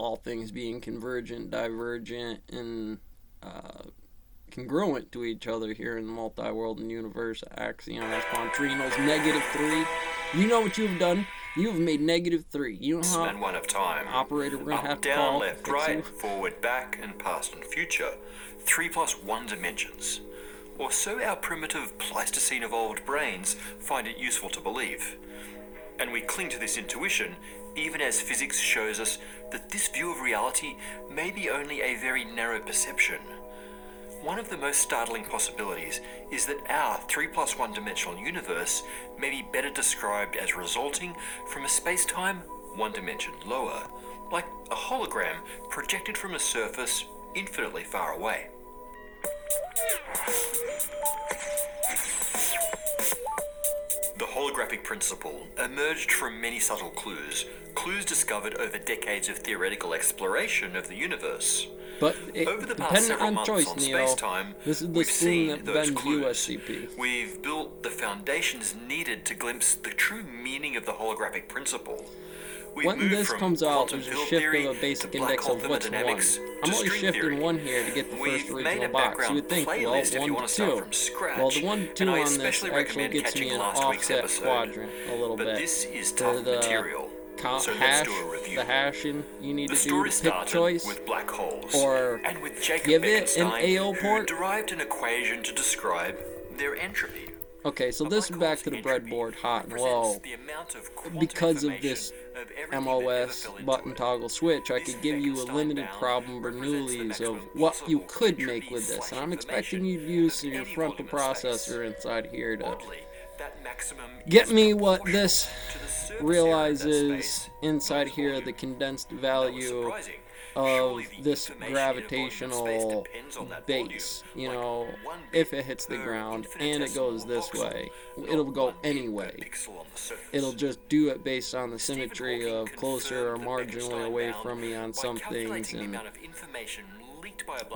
all things being convergent, divergent, and congruent to each other here in the multi-world and universe. Axion Espontrinos, -3. You know what you've done. You have made -3. You know how, and one of time. operator, we're going to have Up, to down, call. left, right, forward, back, and past and future. 3 plus 1 dimensions. Or so our primitive Pleistocene evolved brains find it useful to believe. And we cling to this intuition even as physics shows us that this view of reality may be only a very narrow perception. One of the most startling possibilities is that our 3 plus 1 dimensional universe may be better described as resulting from a space-time 1 dimension lower, like a hologram projected from a surface infinitely far away. The holographic principle emerged from many subtle clues discovered over decades of theoretical exploration of the universe. But over the past depending several on months choice, on Neo, space-time, this is the we've spoon seen that those bends clues. USCP. We've built the foundations needed to glimpse the true meaning of the holographic principle. We've When moved this from comes out, quantum there's a field shift theory of a basic to black index hole of what's one. thermodynamics I'm to only string shifting theory. one here to get the We've first made original a box. background You would think, well, playlist if you 1 want to to start 2. from scratch, Well, the 1 to 2 and I on this especially actually recommend gets me catching an last week's offset episode. quadrant a little But bit. this is For tough the material, so let's hash, do a review. the hashing you need The to do story to pick started choice, with black holes, or and with Jacob give it an Bekenstein, AO who port. derived an equation to describe their entropy. Okay, so this is back to the breadboard, hot and low. Because of this MOS button toggle switch, I could give you a limited problem Bernoulli's of what you could make with this. And I'm expecting you to use your frontal processor inside here to get me what this realizes inside here, the condensed value of this gravitational base, you know, if it hits the ground and it goes this way, it'll go anyway. It'll just do it based on the symmetry of closer or marginally away from me on some things. And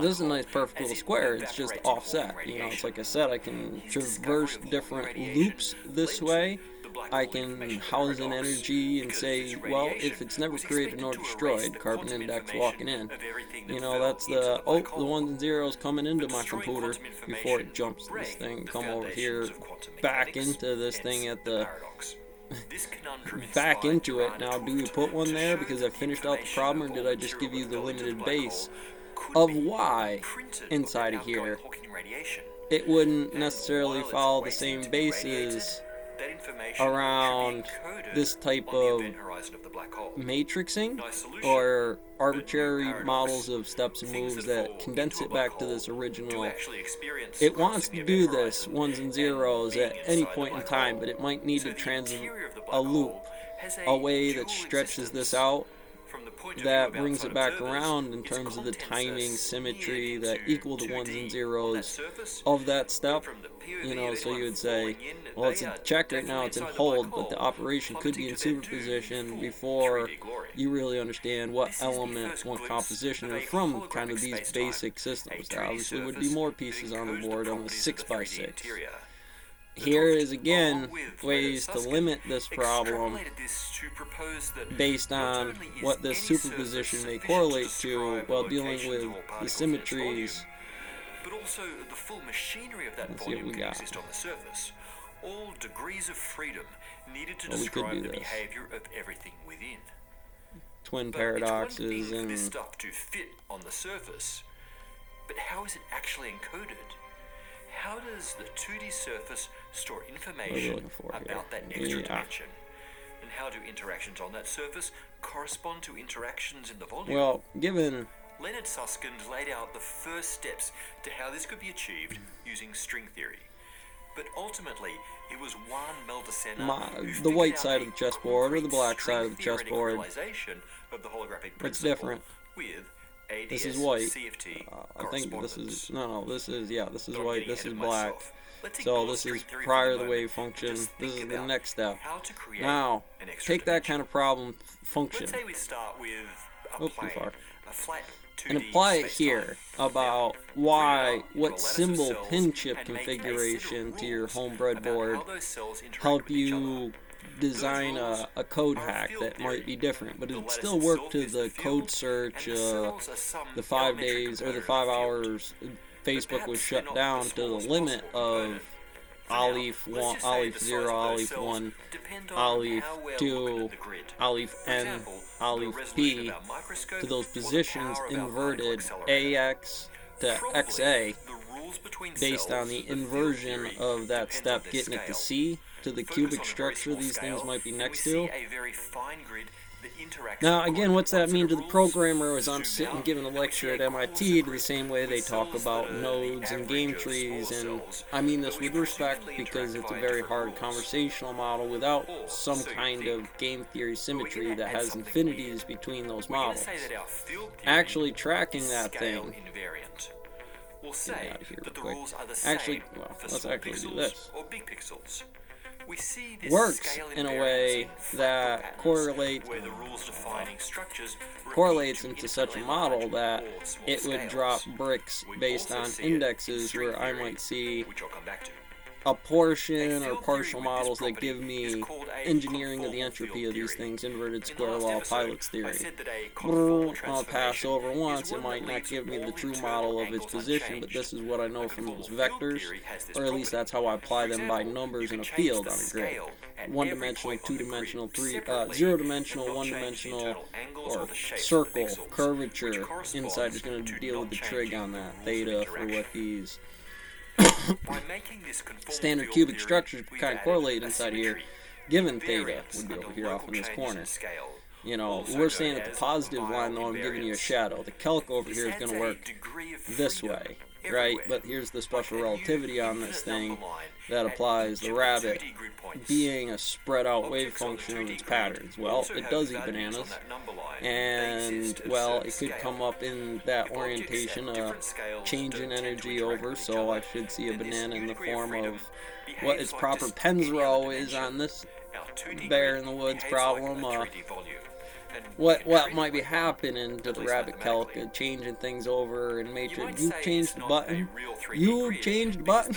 this is a nice perfect little square. It's just offset, you know. It's like I said, I can traverse different loops this way. I can house in energy and say, well, if it's never created nor destroyed, carbon index walking in, you know, that's the 1s and 0s coming into my computer before it jumps this thing, come over here, back into this thing at the, back into it. Now, do we put one there because I finished out the problem, or did I just give you the limited base of y inside of here? It wouldn't necessarily follow the same bases around this type of matrixing or arbitrary models of steps and moves that condense it back to this original. It wants to do this 1s and 0s at any point in time, but it might need to transit a loop, a way that stretches this out, that brings it back around in terms of the timing symmetry that equal the 1s and 0s of that step. You know, so you would say, well, it's in check right now, it's in hold, but the operation could be in superposition before you really understand what element, what composition are from kind of these basic systems. There obviously would be more pieces on the board on the 6x6. Here is again ways to limit this problem based on what this superposition may correlate to while dealing with the symmetries. But also the full machinery of that volume can exist on the surface. All degrees of freedom needed to describe the behavior of everything within. Twin paradoxes and this and stuff to fit on the surface. But how is it actually encoded? How does the 2D surface store information about that extra dimension? And how do interactions on that surface correspond to interactions in the volume? Well, given Leonard Susskind laid out the first steps to how this could be achieved using string theory. But ultimately, it was Juan Meldesena the white side of the chessboard or the black side of the chessboard. Of the holographic it's different. With this is white. CFT I think this is this is white. This is black. So this is prior to the wave function. This is the next step. Now, take that kind of problem function. Let's say we start with a flat and apply it here about what symbol pin chip configuration to your home breadboard help you design a code hack that might be different, but it'd still work to the code search, the 5 days or the 5 hours Facebook was shut down to the limit of Aleph 1, Aleph 0, Aleph 1, Aleph 2, Aleph N, Aleph P, to those positions inverted AX to XA based on the inversion of that step getting it to C to the cubic structure these things might be next to. Now, again, what's that mean to the programmer as I'm sitting giving a lecture at MIT the same way they talk about nodes and game trees, and I mean this with respect because it's a very hard conversational model without some kind of game theory symmetry that has infinities between those models. Actually tracking that thing, get out of here real quick. Actually, well, let's actually do this. Works in a way that correlates into such a model that it would drop bricks based on indexes where I might see a portion or partial models that give me engineering of the entropy of these things, inverted square law pilots theory. I'll pass over once, it might not give me the true model of its position, but this is what I know from those vectors, or at least that's how I apply them by numbers in a field on a grid. One-dimensional, two-dimensional, zero-dimensional, one-dimensional, or circle, curvature. Inside is going to deal with the trig on that, theta for what these standard cubic structures kind of correlate inside here, given theta would be over here off in this corner. You know, we're saying at the positive line, though, I'm giving you a shadow. The calc over here is going to work this way, right? But here's the special relativity on this thing that applies the rabbit being a spread out wave function of its patterns. Well, it does eat bananas, and well, it could come up in that orientation, change in energy over, so I should see a banana in the form of what its proper Pensrow is on this bear in the woods problem. What might be happening to the rabbit calc, changing things over in matrix. You changed the button. You changed the button.